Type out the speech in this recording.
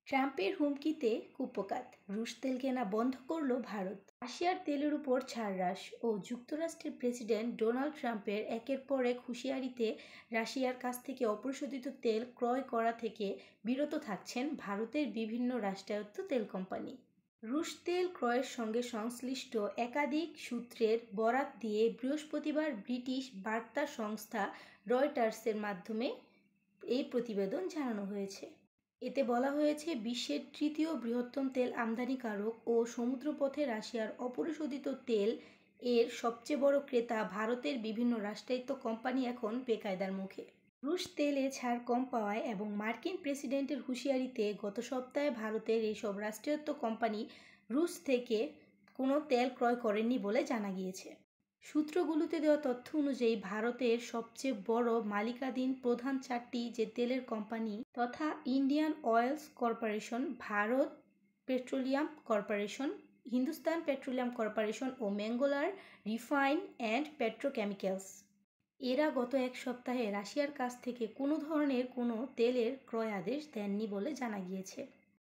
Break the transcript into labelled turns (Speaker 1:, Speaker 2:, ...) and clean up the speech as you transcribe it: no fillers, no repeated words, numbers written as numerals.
Speaker 1: ট্রাম্পের হুমকিতে কুপকাত, রুশ তেল কেনা বন্ধ করল ভারত। রাশিয়ার তেলের উপর ছাড় হ্রাস ও যুক্তরাষ্ট্রের প্রেসিডেন্ট ডোনাল্ড ট্রাম্পের একের পর এক হুঁশিয়ারিতে রাশিয়ার কাছ থেকে অপরিশোধিত তেল ক্রয় করা থেকে বিরত থাকছেন ভারতের বিভিন্ন রাষ্ট্রায়ত্ত তেল কোম্পানি। রুশ তেল ক্রয়ের সঙ্গে সংশ্লিষ্ট একাধিক সূত্রের বরাত দিয়ে বৃহস্পতিবার ব্রিটিশ বার্তা সংস্থা রয়টার্সের মাধ্যমে এই প্রতিবেদন জানানো হয়েছে। এতে বলা হয়েছে, বিশ্বের তৃতীয় বৃহত্তম তেল আমদানিকারক ও সমুদ্রপথে রাশিয়ার অপরিশোধিত তেল এর সবচেয়ে বড় ক্রেতা ভারতের বিভিন্ন রাষ্ট্রায়ত্ত কোম্পানি এখন বেকায়দার মুখে। রুশ তেলে ছাড় কম পাওয়ায় এবং মার্কিন প্রেসিডেন্টের হুঁশিয়ারিতে গত সপ্তাহে ভারতের এইসব রাষ্ট্রায়ত্ত কোম্পানি রুশ থেকে কোনো তেল ক্রয় করেননি বলে জানা গিয়েছে। সূত্রগুলোতে দেওয়া তথ্য অনুযায়ী ভারতের সবচেয়ে বড় মালিকানাধীন প্রধান চারটি যে তেলের কোম্পানি তথা Indian Oils Corporation, Bharat Petroleum Corporation, Hindustan Petroleum Corporation ও ম্যাঙ্গালোর রিফাইন অ্যান্ড পেট্রোকেমিক্যালস, এরা গত এক সপ্তাহে রাশিয়ার কাছ থেকে কোনো ধরনের কোনো তেলের ক্রয় আদেশ দেননি বলে জানা গিয়েছে।